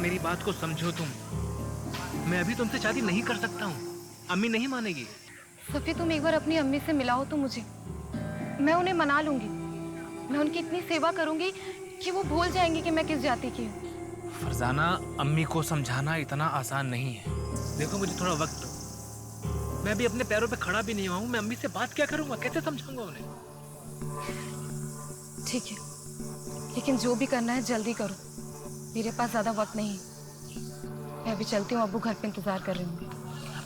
मेरी बात को समझो तुम। मैं अभी तुमसे शादी नहीं कर सकता हूँ, अम्मी नहीं मानेगी। सफी, तुम एक बार अपनी अम्मी से मिलाओ तो मुझे, मैं उन्हें मना लूंगी। मैं उनकी इतनी सेवा करूंगी कि वो भूल जाएंगे कि मैं किस जाति की हूँ। फरजाना, अम्मी को समझाना इतना आसान नहीं है। देखो मुझे थोड़ा वक्त दो, मैं भी अपने पैरों पे खड़ा भी नहीं हुआ हूँ। मैं अम्मी से बात क्या करूंगा, कैसे समझाऊंगा उन्हें? ठीक है, लेकिन जो भी करना है जल्दी करो, मेरे पास ज्यादा वक्त नहीं है। मैं अभी चलती हूँ, अब्बू घर पे इंतजार कर रही हूँ।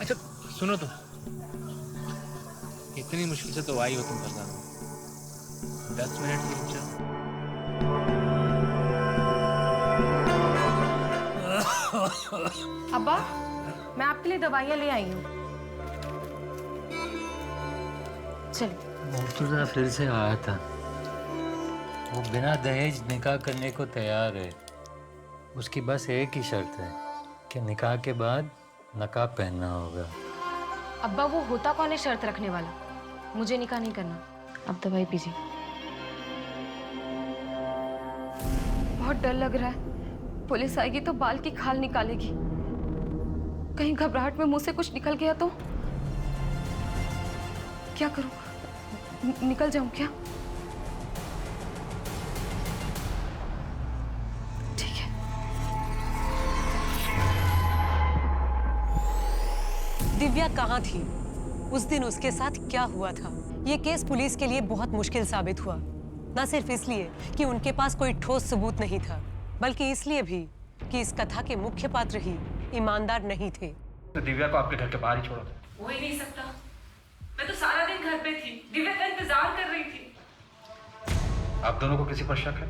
अच्छा सुनो तुम, इतनी मुश्किल से तो आई हो तुम फरजाना, 10 मिनट की रुक जाओ। अब्बा, मैं आपके लिए दवाइयाँ ले आई हूँ। चलिए। मुर्तजा फिर से आया था। वो बिना दहेज निकाह करने को तैयार है। उसकी बस एक ही शर्त है कि निकाह के बाद नकाब पहनना होगा। अब्बा, वो होता कौन है शर्त रखने वाला? मुझे निकाह नहीं करना। अब दवाई पीजिए। बहुत डर लग रहा है, पुलिस आएगी तो बाल की खाल निकालेगी। कहीं घबराहट में मुंह से कुछ निकल गया तो क्या करूं? निकल जाऊं क्या? ठीक है। दिव्या कहाँ थी? उस दिन उसके साथ क्या हुआ था? ये केस पुलिस के लिए बहुत मुश्किल साबित हुआ, न सिर्फ इसलिए कि उनके पास कोई ठोस सबूत नहीं था, बल्कि इसलिए भी कि इस कथा के मुख्य पात्र ही ईमानदार नहीं थे। तो दिव्या को आपके घर के बाहर ही छोड़ा था। हो ही नहीं सकता। मैं तो सारा दिन घर पे थी, दिव्या का इंतजार कर रही थी। आप दोनों को किसी पर शक है?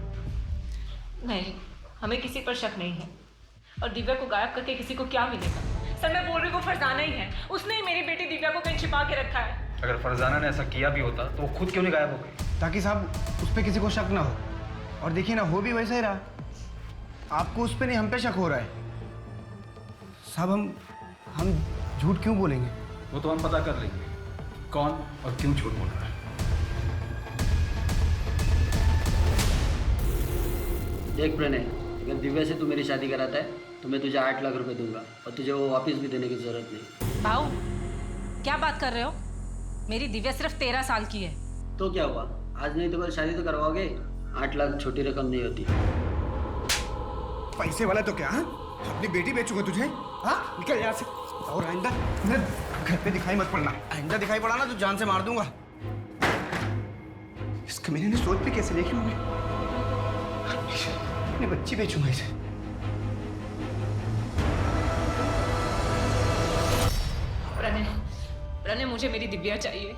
नहीं, हमें किसी पर शक नहीं है। और दिव्या को गायब करके किसी को क्या मिलेगा? सर, मैं बोल रही हूँ वो फरजाना ही है। उसने ही मेरी बेटी दिव्या को कहीं छिपा के रखा है। अगर फरजाना ने ऐसा किया भी होता तो वो खुद क्यों नहीं गायब हो गई? ताकि साहब उस पर किसी को शक ना हो। और देखिए ना, हो भी वैसा ही रहा। आपको उस पर नहीं, हम पे शक हो रहा है। साहब हम झूठ क्यों बोलेंगे? वो तो हम पता कर लेंगे कौन और क्यों झूठ बोल रहा है। देख प्रणय, अगर दिव्या से तू मेरी शादी कराता है तो मैं तुझे 8 लाख रुपए दूंगा और तुझे वो वापस भी देने की जरूरत नहीं। भाऊ, क्या बात कर रहे हो? मेरी दिव्या सिर्फ 13 साल की है। तो क्या हुआ, आज नहीं तो कल शादी तो करवाओगे। 8 लाख छोटी रकम नहीं होती। पैसे वाला तो क्या? हाँ, अपनी बेटी बेचूंगा तुझे? हाँ, निकल यहाँ से। और आइंदा मेरे घर पे दिखाई मत पड़ना। आइंदा दिखाई पड़ा ना तो जान से मार दूंगा। इसका मैंने सोच भी कैसे देखी होंगी। अपनी बच्ची बेचूंगा इसे। प्रणय, मुझे मेरी दिव्या चाहिए।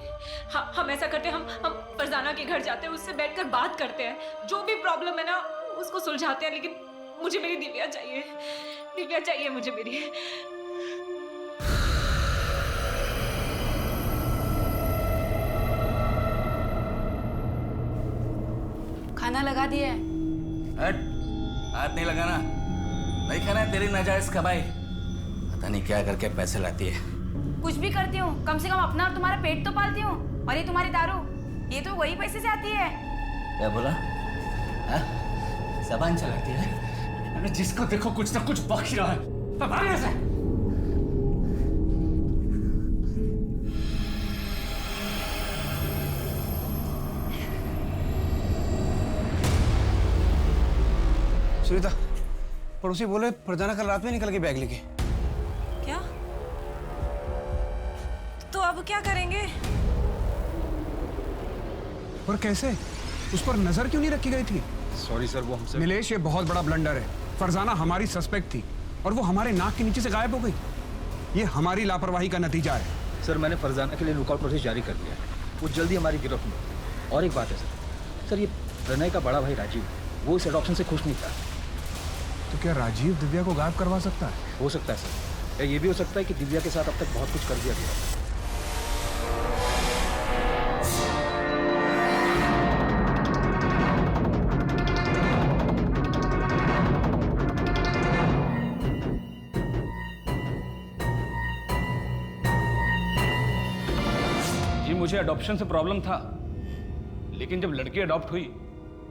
हम ऐसा करते हैं, हम फरजाना के घर जाते हैं, उससे बैठकर बात करते हैं, जो भी प्रॉब्लम है ना उसको सुलझाते हैं। लेकिन मुझे मेरी दिव्या चाहिए, दिव्या चाहिए मुझे मेरी। खाना लगा दिया है। हट, हाथ नहीं लगाना। नहीं खाना है तेरी नाजायज कमाई। पता नहीं क्या करके पैसे लाती है। कुछ भी करती हूँ, कम से कम अपना और तुम्हारा पेट तो पालती हूँ। और ये तुम्हारी दारू, ये तो वही पैसे से आती है। क्या बोला? जबान चलाती है। अरे जिसको देखो कुछ ना कुछ बक ही रहा है। भाग से। सुनीता, पड़ोसी बोले फरजाना कल रात में निकल के बैग लेके। क्या? तो अब क्या करेंगे? और कैसे? उस पर नजर क्यों नहीं रखी गई थी? सॉरी सर, वो हमसे। नीलेश, ये बहुत बड़ा ब्लंडर है। फरजाना हमारी सस्पेक्ट थी और वो हमारे नाक के नीचे से गायब हो गई। ये हमारी लापरवाही का नतीजा है। सर, मैंने फरजाना के लिए लुकआउट नोटिस जारी कर दिया है। वो जल्दी हमारी गिरफ्त में। और एक बात है सर, ये प्रणय का बड़ा भाई राजीव, वो इस एडॉप्शन से खुश नहीं था। तो क्या राजीव दिव्या को गायब करवा सकता है? हो सकता है सर, या ये भी हो सकता है कि दिव्या के साथ अब तक बहुत कुछ कर दिया गया। मुझे अडॉप्शन से प्रॉब्लम था, लेकिन जब लड़की अडॉप्ट हुई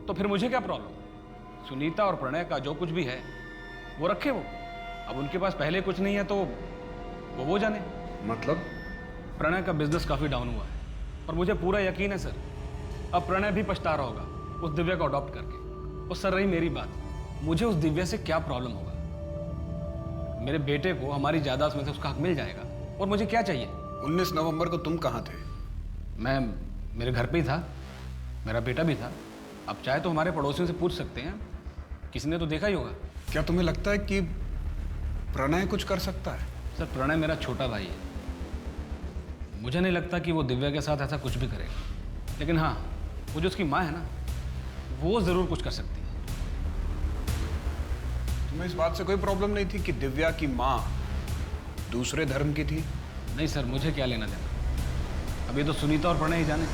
तो फिर मुझे क्या प्रॉब्लम? सुनीता और प्रणय का जो कुछ भी है वो रखे वो। अब उनके पास पहले कुछ नहीं है तो वो जाने। मतलब? प्रणय का बिजनेस काफ़ी डाउन हुआ है और मुझे पूरा यकीन है सर, अब प्रणय भी पछता रहा होगा उस दिव्या को अडॉप्ट करके। और सर रही मेरी बात, मुझे उस दिव्या से क्या प्रॉब्लम होगा? मेरे बेटे को हमारी जायदाद में से उसका हक मिल जाएगा और मुझे क्या चाहिए? 19 नवंबर को तुम कहाँ थे? मैं मेरे घर पे ही था, मेरा बेटा भी था। अब चाहे तो हमारे पड़ोसियों से पूछ सकते हैं, किसी ने तो देखा ही होगा। क्या तुम्हें लगता है कि प्रणय कुछ कर सकता है? सर प्रणय मेरा छोटा भाई है, मुझे नहीं लगता कि वो दिव्या के साथ ऐसा कुछ भी करेगा। लेकिन हाँ, वो जो उसकी माँ है ना, वो ज़रूर कुछ कर सकती है। तुम्हें इस बात से कोई प्रॉब्लम नहीं थी कि दिव्या की माँ दूसरे धर्म की थी? नहीं सर, मुझे क्या लेना देना, अभी तो सुनीता और प्रणय ही जाने।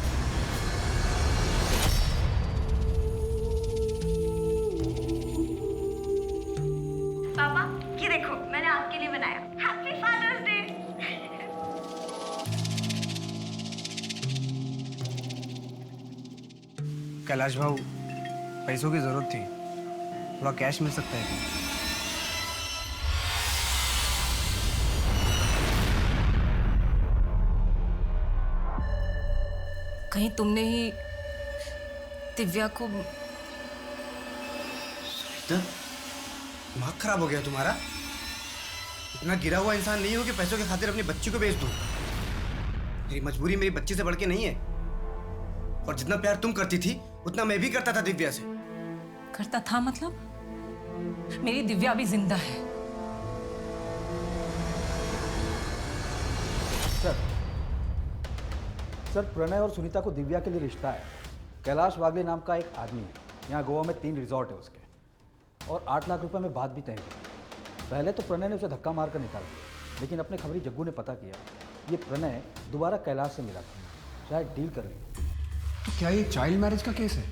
पापा ये देखो मैंने आपके लिए बनाया, हैप्पी फादर्स डे। कैलाश भाऊ, पैसों की जरूरत थी, थोड़ा कैश मिल सकता है क्या? कहीं तुमने ही दिव्या को? दिमाग खराब हो गया तुम्हारा? इतना गिरा हुआ इंसान नहीं हो कि पैसों के खातिर अपनी बच्ची को बेच दूं। मेरी मजबूरी मेरी बच्ची से बढ़ के नहीं है, और जितना प्यार तुम करती थी उतना मैं भी करता था दिव्या से। करता था मतलब? मेरी दिव्या अभी जिंदा है। सर प्रणय और सुनीता को दिव्या के लिए रिश्ता है। कैलाश वागले नाम का एक आदमी है, यहाँ गोवा में 3 रिजॉर्ट है उसके, और 8 लाख रुपए में बात भी तय की। पहले तो प्रणय ने उसे धक्का मार कर निकाल दिया, लेकिन अपने खबरी जग्गू ने पता किया ये प्रणय दोबारा कैलाश से मिला था, शायद डील कर रही। तो क्या ये चाइल्ड मैरिज का केस है?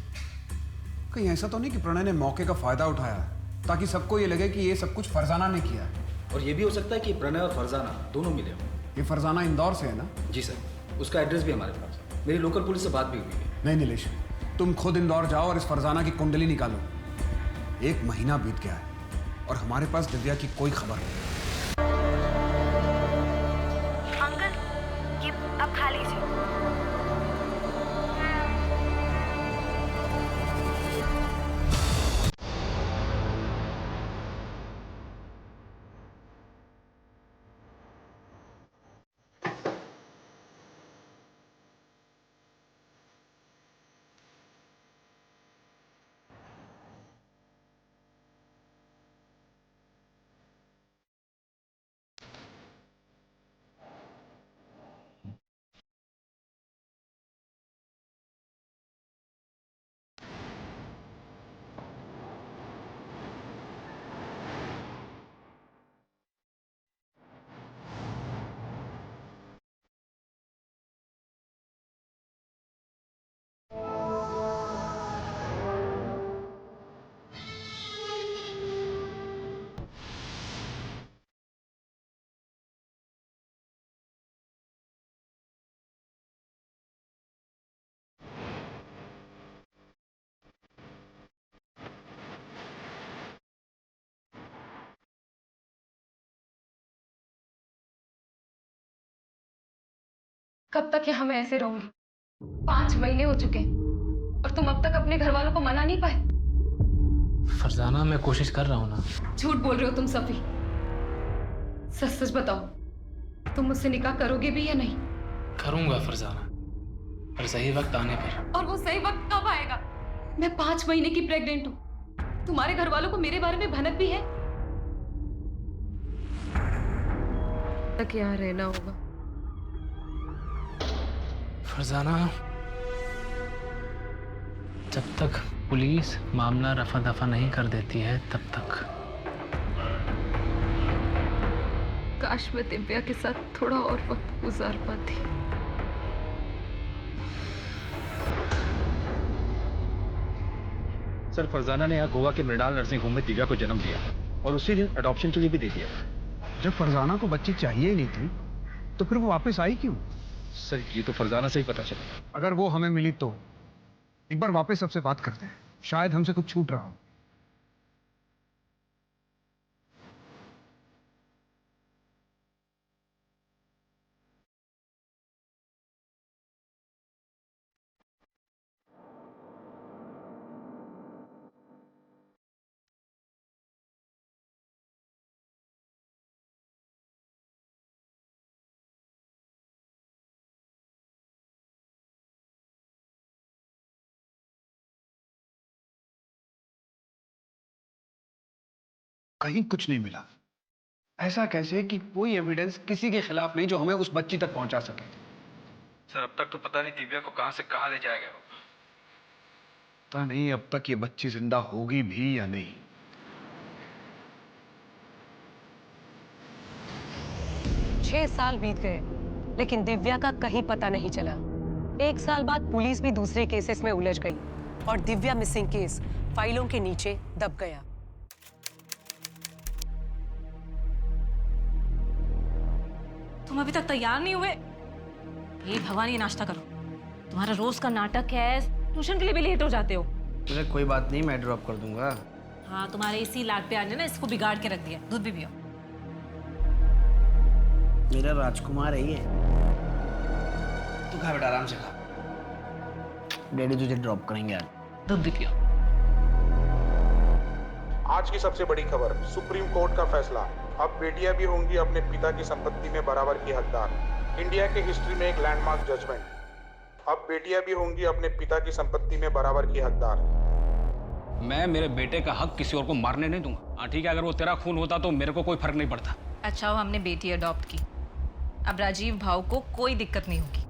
कहीं ऐसा तो नहीं कि प्रणय ने मौके का फायदा उठाया ताकि सबको ये लगे कि ये सब कुछ फरजाना ने किया है? और ये भी हो सकता है कि प्रणय और फरजाना दोनों मिले हों। ये फरजाना इंदौर से है ना? जी सर, उसका एड्रेस भी हमारे पास है, मेरी लोकल पुलिस से बात भी हुई है। नहीं नीलेश, तुम खुद इंदौर जाओ और इस फरजाना की कुंडली निकालो। 1 महीना बीत गया है और हमारे पास दिव्या की कोई खबर नहीं। अंकल ये अब खा लीजिए। कब तक यहाँ मैं ऐसे रहूंगी? 5 महीने हो चुके हैं और तुम अब तक अपने घर वालों को मना नहीं पाए। फरजाना, मैं कोशिश कर रहा हूँ ना। झूठ बोल रहे हो तुम सभी। सच सच बताओ, तुम मुझसे निकाह करोगे भी या नहीं? करूंगा फरजाना, पर सही वक्त आने पर। और वो सही वक्त कब आएगा? मैं 5 महीने की प्रेग्नेंट हूँ। तुम्हारे घर वालों को मेरे बारे में भनक भी है? तक यहाँ रहना होगा। फरजाना, जब तक पुलिस मामला रफा दफा नहीं कर देती है तब तक। काश मैं दिव्या के साथ थोड़ा और वक्त गुजार पाती। सर फरजाना ने यहाँ गोवा के मृणाल नर्सिंग होम में दिव्या को जन्म दिया और उसी दिन अडॉप्शन के लिए भी दे दिया। जब फरजाना को बच्ची चाहिए ही नहीं थी तो फिर वो वापस आई क्यों? सर ये तो फरजाना से ही पता चला। अगर वो हमें मिली तो एक बार वापस सबसे बात करते हैं, शायद हमसे कुछ छूट रहा हो। कहीं कुछ नहीं मिला। ऐसा कैसे कि कोई एविडेंस किसी के खिलाफ नहीं जो हमें उस बच्ची तक पहुंचा सके? सर अब तक तो पता नहीं दिव्या को कहां से कहां ले जाया गया होगा। पता नहीं अब तक ये बच्ची जिंदा होगी भी या नहीं। 6 साल बीत गए लेकिन दिव्या का कहीं पता नहीं चला। 1 साल बाद पुलिस भी दूसरे केसेस में उलझ गई और दिव्या मिसिंग केस फाइलों के नीचे दब गया। तुम अभी तक तैयार नहीं हुए? हे भगवान, ये नाश्ता करो। तुम्हारा रोज का नाटक है, ट्यूशन के लिए भी लेट हो जाते हो। मुझे कोई बात नहीं, मैं ड्रॉप कर दूंगा। हाँ, तुम्हारे इसी लाड प्यार ने ना इसको बिगाड़ के रख दिया। दूध भी पियो। मेरा राजकुमार है ये। तू खा बेटा, आराम से खा। डैडी तुझे ड्रॉप करेंगे आज। दूध भी पियो। आज की सबसे बड़ी खबर, सुप्रीम कोर्ट का फैसला। अब बेटियां भी होंगी अपने पिता की संपत्ति में बराबर की हकदार। इंडिया के हिस्ट्री में एक लैंडमार्क जजमेंट। अब बेटियां भी होंगी अपने पिता की संपत्ति में बराबर की हकदार। मैं मेरे बेटे का हक किसी और को मारने नहीं दूंगा। हाँ ठीक है, अगर वो तेरा खून होता तो मेरे को कोई फर्क नहीं पड़ता। अच्छा, वो हमने बेटी अडॉप्ट की, अब राजीव भाव को कोई दिक्कत नहीं होगी।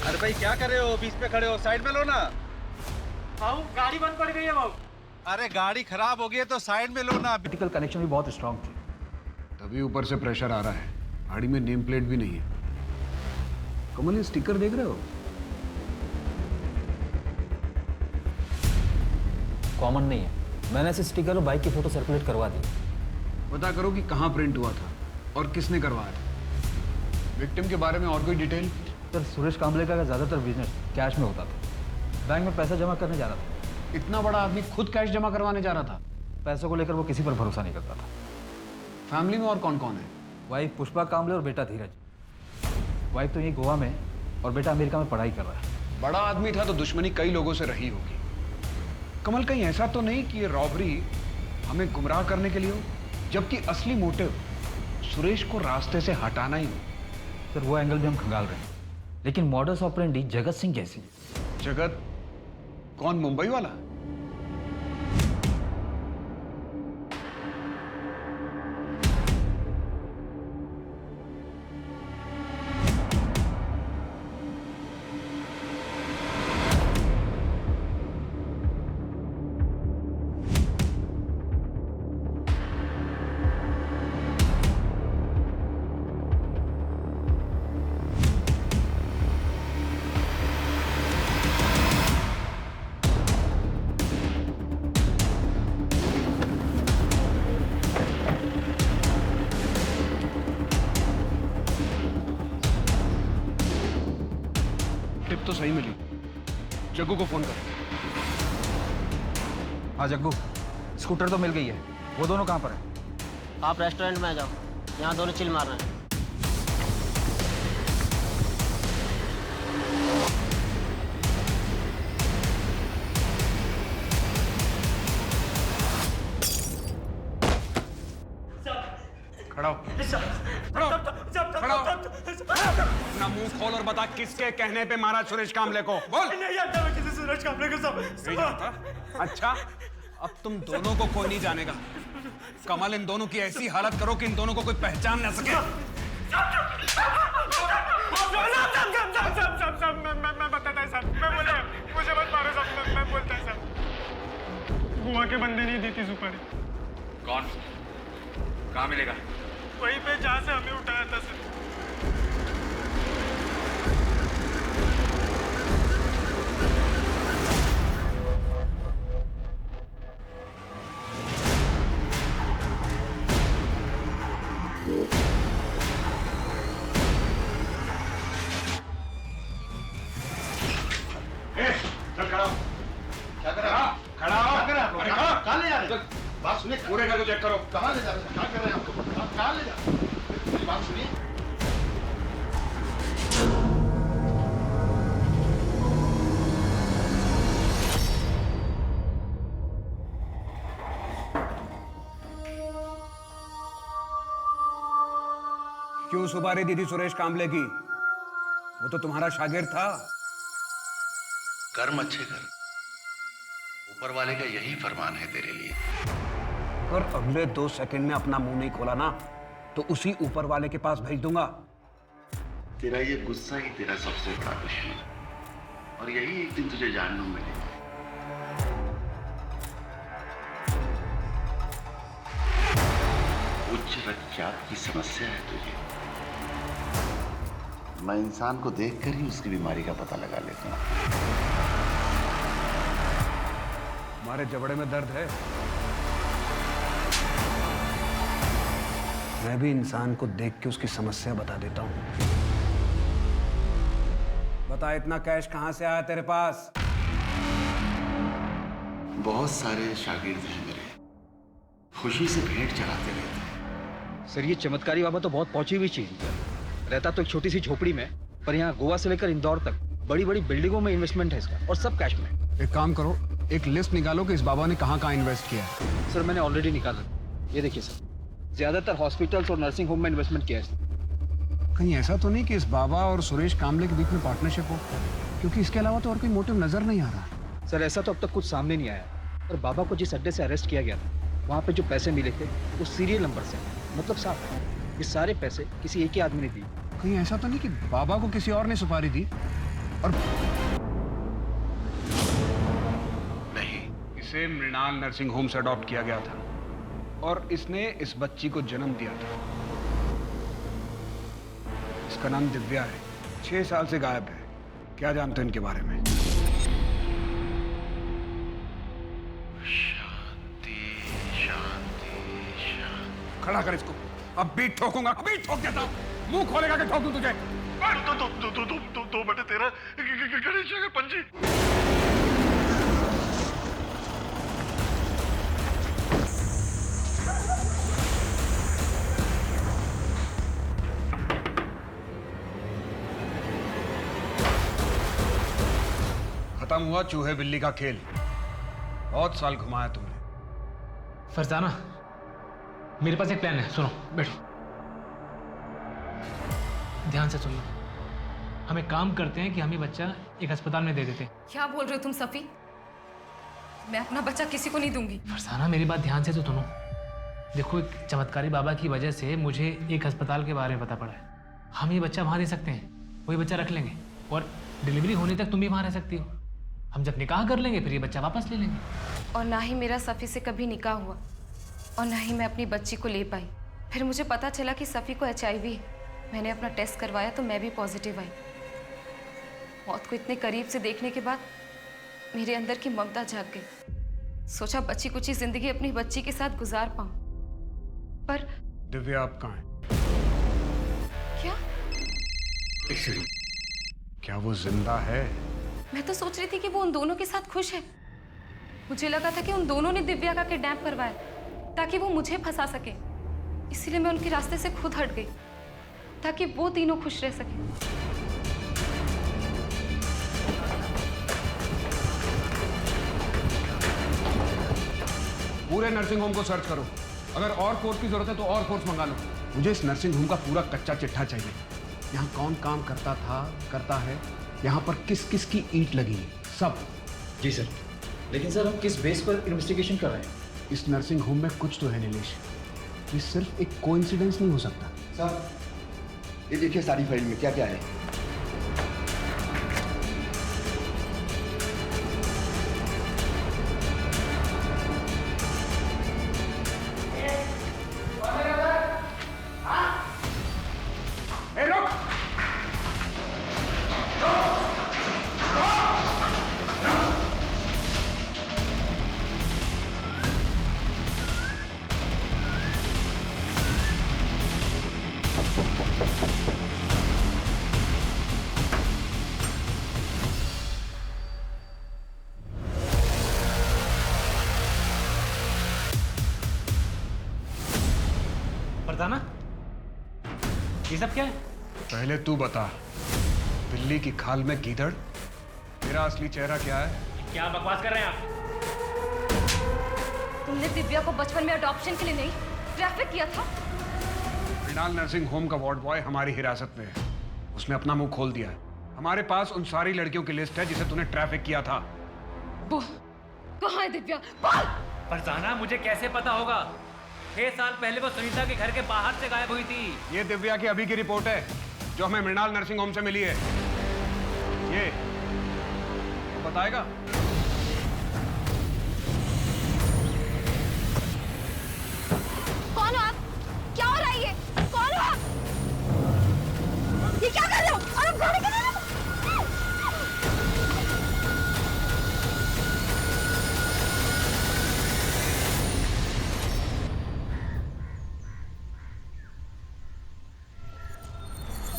अरे भाई क्या कर रहे हो? बीच पे खड़े हो, साइड में लो ना। भाऊ गाड़ी बंद पड़ गई है भाऊ। अरे गाड़ी खराब हो गई है तो साइड में लो ना। पॉलिटिकल कनेक्शन भी बहुत स्ट्रांग थी, तभी ऊपर से प्रेशर आ रहा है। गाड़ी में नेम प्लेट भी नहीं है। कमल, ये स्टिकर देख रहे हो? कॉमन नहीं है। मैंने ऐसे स्टिकर और बाइक की फोटो सर्कुलेट करवा दी। पता करो कि कहाँ प्रिंट हुआ था और किसने करवाया। विक्टिम के बारे में और कोई डिटेल? सर, सुरेश कांबले का ज़्यादातर बिजनेस कैश में होता था। बैंक में पैसा जमा करने जा रहा था। इतना बड़ा आदमी खुद कैश जमा करवाने जा रहा था? पैसों को लेकर वो किसी पर भरोसा नहीं करता था। फैमिली में और कौन कौन है? वाइफ पुष्पा कांबले और बेटा धीरज। वाइफ तो यही गोवा में और बेटा अमेरिका में पढ़ाई कर रहा है। बड़ा आदमी था तो दुश्मनी कई लोगों से रही होगी। कमल, कहीं ऐसा तो नहीं कि ये रॉबरी हमें गुमराह करने के लिए हो, जबकि असली मोटिव सुरेश को रास्ते से हटाना ही हो? सर, वो एंगल भी हम खंगाल रहे हैं, लेकिन मॉडस ऑपरेंडी जगत सिंह कैसी? जगत कौन? मुंबई वाला? टिप तो सही मिली। जग्गू को फोन कर। हाँ जग्गू, स्कूटर तो मिल गई है। वो दोनों कहाँ पर है? आप रेस्टोरेंट में आ जाओ, यहाँ दोनों चिल मार रहे हैं। खड़ा हो। अपना मुंह खोल और बता किसके कहने पे मारा सुरेश कांबले को? बोल। नहीं जानता मैं किसी सुरेश कांबले को। नहीं जानता? अच्छा, अब तुम दोनों को कोई नहीं जानेगा। कमल, इन दोनों की ऐसी हालत करो कि इन दोनों को कोई पहचान न सके। मैं बताता है साहब, मैं बोला मुझे मत मारो साहब, मैं बोलता है साहब। बुआ के बंदे नहीं देती सुपारी। कौन? कहाँ मिलेगा? वहीं पे जहाँ से हमें उठाया था सर। बात सुनिए, पूरे घर को चेक करो। कहाँ ले जा रहे हैं? क्या कर रहे हैं आप? कहाँ ले जा? मेरी बात सुनिए। क्यों सुपारी दी थी सुरेश कांबले की? वो तो तुम्हारा शागिर्द था। कर्म अच्छे कर, ऊपर वाले का यही फरमान है तेरे लिए। अगर अगले 2 सेकंड में अपना मुंह नहीं खोला ना तो उसी ऊपर वाले के पास भेज दूंगा। तेरा ये गुस्सा ही तेरा सबसे बड़ा दुश्मन, और यही एक दिन तुझे जानने मिलेगा। उच्च रक्तचाप की समस्या है तुझे। मैं इंसान को देखकर ही उसकी बीमारी का पता लगा लेता हूँ। हमारे जबड़े में दर्द है। मैं भी इंसान को देख के उसकी समस्या बता देता हूँ। बता, इतना कैश कहां से आया तेरे पास? बहुत सारे शागिर्द हैं मेरे, खुशी से भेंट चढ़ाते रहते हैं। सर, ये चमत्कारी बाबा तो बहुत पहुंची हुई चीज है। रहता तो एक छोटी सी झोपड़ी में, पर यहाँ गोवा से लेकर इंदौर तक बड़ी बड़ी बिल्डिंगों में इन्वेस्टमेंट है इसका, और सब कैश में। एक काम करो, एक लिस्ट निकालो कि इस बाबा ने कहाँ इन्वेस्ट किया है। सर, मैंने ऑलरेडी निकाला। ये देखिए सर, ज्यादातर हॉस्पिटल्स और नर्सिंग होम में इन्वेस्टमेंट किया है। कहीं ऐसा तो नहीं कि इस बाबा और सुरेश कांबले के बीच में पार्टनरशिप हो? क्योंकि इसके अलावा तो और कोई मोटिव नजर नहीं आ रहा। सर, ऐसा तो अब तक कुछ सामने नहीं आया। और बाबा को जिस अड्डे से अरेस्ट किया गया था, वहाँ पे जो पैसे मिले थे वो सीरियल नंबर से, मतलब साफ है ये सारे पैसे किसी एक ही आदमी ने दिए। कहीं ऐसा तो नहीं कि बाबा को किसी और ने सुपारी दी? और नहीं, इसे मृणाल नर्सिंग होम से अडॉप्ट किया गया था और इसने इस बच्ची को जन्म दिया था। इसका नाम दिव्या है, 6 साल से गायब है। क्या जानते हैं इनके बारे में? शांति शांति शांति। खड़ा कर इसको। अब भी ठोकूंगा, अभी ठोक देता हूं। मुंह खोलेगा कि ठोक दूं तुझे? 2/13 गणेश जी का पंजी। खत्म हुआ चूहे बिल्ली का खेल। बहुत साल घुमाया तुमने। फरजाना, मेरे पास एक प्लान है, सुनो, बैठो, ध्यान से सुन लो। हम एक काम करते हैं कि हम ये बच्चा एक अस्पताल में दे देते हैं। क्या बोल रहे हो तुम सफी? मैं अपना बच्चा किसी को नहीं दूंगी। फरजाना, मेरी बात ध्यान से तो सुनो। देखो, एक चमत्कारी बाबा की वजह से मुझे एक अस्पताल के बारे में पता पड़ा है। हम ये बच्चा वहाँ दे सकते हैं, वही बच्चा रख लेंगे, और डिलीवरी होने तक तुम भी वहाँ रह सकती हो। हम जब निकाह कर लेंगे फिर ये बच्चा वापस ले लेंगे। और ना ही मेरा सफ़ी से कभी निकाह हुआ, और ना ही मैं अपनी बच्ची को ले पाई। फिर मुझे पता चला कि सफ़ी को HIV है। मैंने अपना टेस्ट करवाया तो मैं भी पॉजिटिव आई। मौत को इतने करीब से देखने के बाद मेरे अंदर की ममता जाग गई। सोचा बच्ची कुछ ही जिंदगी अपनी बच्ची के साथ गुजार पाऊं, पर दिव्या आप कहाँ हैं? क्या? क्या वो जिंदा है? मैं तो सोच रही थी कि वो उन दोनों के साथ खुश है। मुझे लगा था कि उन दोनों ने दिव्या का किडनैप करवाया ताकि वो मुझे फंसा सके। इसीलिए मैं उनके रास्ते से खुद हट गई ताकि वो तीनों खुश रह सके। पूरे नर्सिंग होम को सर्च करो। अगर और फोर्स की जरूरत है तो और फोर्स मंगा लो। मुझे इस नर्सिंग होम का पूरा कच्चा चिट्ठा चाहिए। यहाँ कौन काम करता था, करता है, यहाँ पर किस किस की ईंट लगी है, सब। जी सर, लेकिन सर हम किस बेस पर इन्वेस्टिगेशन कर रहे हैं? इस नर्सिंग होम में कुछ तो है नीलेश। ये सिर्फ एक कोइंसिडेंस नहीं हो सकता। सर, ये देखिए सारी फाइल में क्या क्या है। फरजाना, ये सब क्या है? पहले तू बता, बिल्ली की खाल में गीदड़, तेरा असली चेहरा क्या है? क्या बकवास कर रहे हैं आप? तुमने दिव्या को बचपन में अडॉप्शन के लिए नहीं ट्रैफिक किया था? मृणाल नर्सिंग होम का वार्ड बॉय हमारी हिरासत में है। उसने अपना मुंह खोल दिया है। हमारे पास उन सारी लड़कियों की लिस्ट है जिसे तूने ट्रैफिक किया था। वो कहाँ है दिव्या? बोल। फरजाना, मुझे कैसे पता होगा? 6 साल पहले वो सुनीता के घर के बाहर से गायब हुई थी। ये दिव्या की अभी की रिपोर्ट है जो हमें मृणाल नर्सिंग होम से मिली है। ये तो बताएगा। कौन हो आप? क्या हो रहा है ये? कौन हो आप? ये क्या कर रहे हो? और आप गाड़ी कर रहे हो?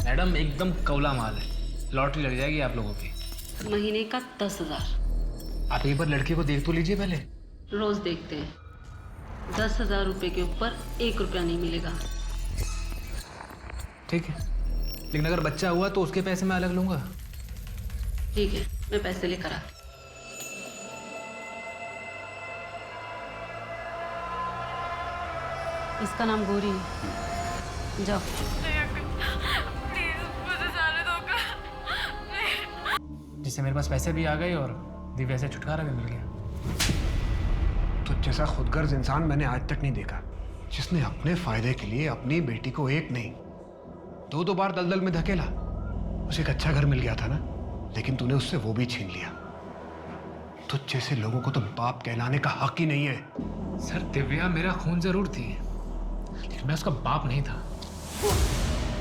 मैडम, एकदम कौला माल है। लॉटरी लग जाएगी आप लोगों की। महीने का 10,000। आप एक बार लड़की को देख तो लीजिए पहले। रोज देखते हैं। 10,000 रुपए के ऊपर 1 रुपया नहीं मिलेगा। ठीक है, लेकिन अगर बच्चा हुआ तो उसके पैसे मैं अलग लूंगा। ठीक है, मैं पैसे लेकर आती। इसका नाम गौरी है। जाओ। जिससे मेरे पास पैसे भी आ गए और दिव्या से छुटकारा भी मिल गया। तो जैसा खुदगर्ज इंसान मैंने आज तक नहीं देखा, जिसने अपने फायदे के लिए अपनी बेटी को एक नहीं 2-2 बार दलदल में धकेला। उसे एक अच्छा घर मिल गया था ना, लेकिन तूने उससे वो भी छीन लिया। तुझ जैसे लोगों को तो बाप कहलाने का हक ही नहीं है। सर, दिव्या मेरा खून जरूर थी, लेकिन मैं उसका बाप नहीं था।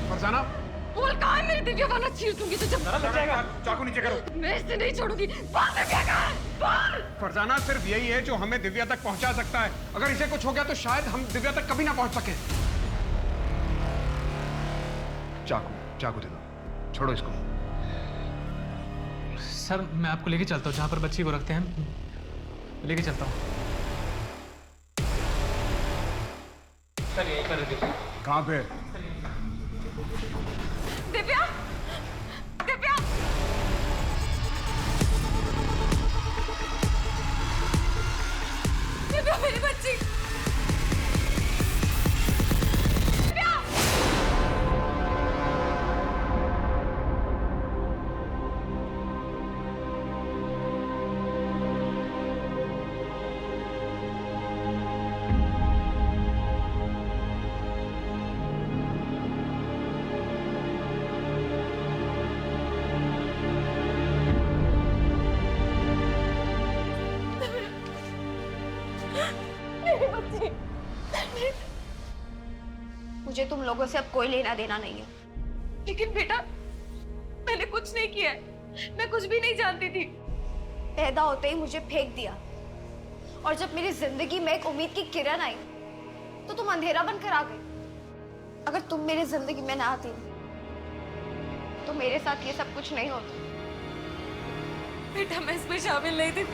फरजाना, बोल कहाँ है मेरी दिव्या, वरना चीर दूंगी तुझे। चाकू नीचे करो। मैं इसे नहीं छोड़ूंगी। बोल दिव्या कहाँ है? बोल। फरजाना, सिर्फ यही है जो हमें दिव्या तक पहुंचा सकता है। अगर इसे कुछ हो गया तो शायद हम दिव्या तक कभी ना पहुंच सके। चाकू दे दो, छोड़ो इसको। सर, मैं आपको लेके चलता हूँ जहाँ पर बच्ची को रखते हैं, लेके चलता हूँ। सर, यहीं पर है। कहाँ पे? दिव्या, दिव्या, दिव्या मेरी बच्ची। दिव्या। मुझे तुम लोगों से अब कोई लेना देना नहीं है। लेकिन बेटा, मैंने कुछ नहीं किया है। मैं कुछ भी नहीं जानती थी। पैदा होते ही मुझे फेंक दिया, और जब मेरी जिंदगी में एक उम्मीद की किरण आई तो तुम अंधेरा बनकर आ गए। अगर तुम मेरी जिंदगी में ना आती तो मेरे साथ ये सब कुछ नहीं होता। बेटा, मैं इसमें शामिल नहीं थी।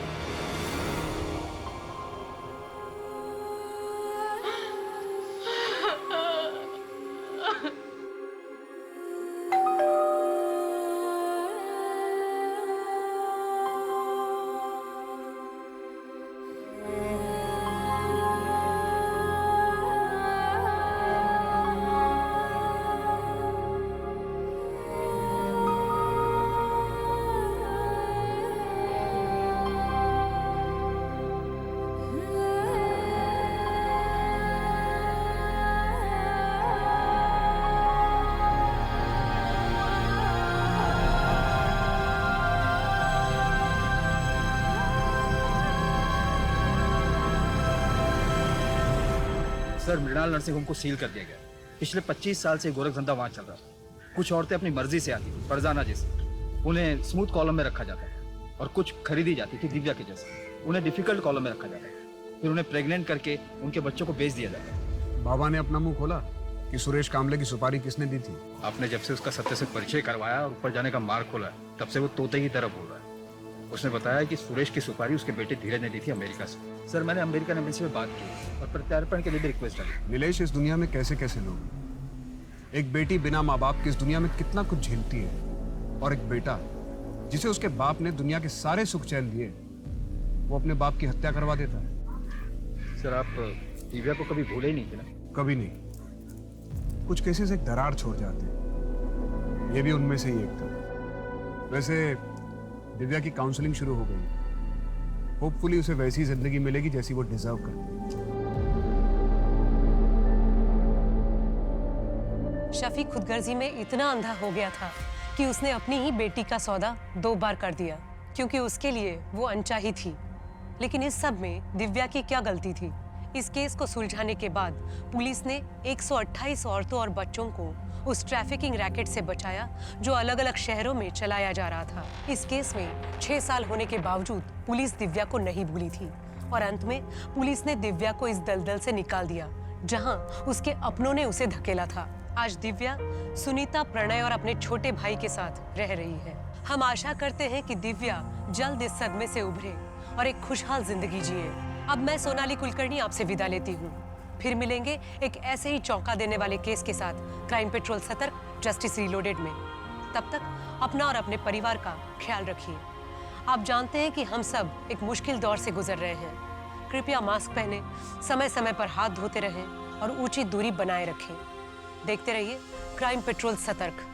सर, मृणाल नर्सिंग होम को सील कर दिया गया। पिछले 25 साल से गोरख धंधा वहाँ चल रहा था। कुछ औरतें अपनी मर्जी से आती थी, फरजाना जैसे, उन्हें स्मूथ कॉलम में रखा जाता था, और कुछ खरीदी जाती थी दिव्या के जैसे, उन्हें डिफिकल्ट कॉलम में रखा जाता था। फिर उन्हें प्रेग्नेंट करके उनके बच्चों को बेच दिया जाता है। बाबा ने अपना मुंह खोला कि सुरेश कामले की सुपारी किसने दी थी। आपने जब से उसका सत्य से परिचय करवाया और ऊपर जाने का मार्ग खोला, तब से वो तोते की तरह बोल रहा है। उसने बताया कि सुरेश की सुपारी उसके बेटे धीरज ने दी थी अमेरिका से। सर, मैंने अमेरिकन एम्बेसी में बात की और प्रत्यार्पण के लिए भी रिक्वेस्ट डाली। नीलेश, इस दुनिया में कैसे कैसे लोग। एक बेटी बिना माँ बाप के इस दुनिया में कितना कुछ झेलती है, और एक बेटा जिसे उसके बाप ने दुनिया के सारे सुख चैन दिए, वो अपने बाप की हत्या करवा देता है। सर, आप दिव्या को कभी भूले ही नहीं थे ना? कभी नहीं। कुछ केसेस एक दरार छोड़ जाते हैं, ये भी उनमें से ही एक था। वैसे दिव्या की काउंसलिंग शुरू हो गई, होपफुली उसे वैसी जिंदगी मिलेगी जैसी वो डिजर्व करती है। शफी खुदगर्जी में इतना अंधा हो गया था कि उसने अपनी ही बेटी का सौदा 2 बार कर दिया, क्योंकि उसके लिए वो अनचाही थी। लेकिन इस सब में दिव्या की क्या गलती थी? इस केस को सुलझाने के बाद पुलिस ने 128 औरतों और बच्चों को उस ट्रैफिकिंग रैकेट से बचाया जो अलग अलग शहरों में चलाया जा रहा था। इस केस में 6 साल होने के बावजूद पुलिस दिव्या को नहीं भूली थी और अंत में पुलिस ने दिव्या को इस दलदल से निकाल दिया जहां उसके अपनों ने उसे धकेला था। आज दिव्या सुनीता, प्रणय और अपने छोटे भाई के साथ रह रही है। हम आशा करते हैं कि दिव्या जल्द इस सदमे से उभरे और एक खुशहाल जिंदगी जिए। अब मैं सोनाली कुलकर्णी आपसे विदा लेती हूँ। फिर मिलेंगे एक ऐसे ही चौंका देने वाले केस के साथ क्राइम पेट्रोल सतर्क, जस्टिस रीलोडेड में। तब तक अपना और अपने परिवार का ख्याल रखिए। आप जानते हैं कि हम सब एक मुश्किल दौर से गुजर रहे हैं। कृपया मास्क पहने, समय समय पर हाथ धोते रहें और उचित दूरी बनाए रखें। देखते रहिए क्राइम पेट्रोल सतर्क।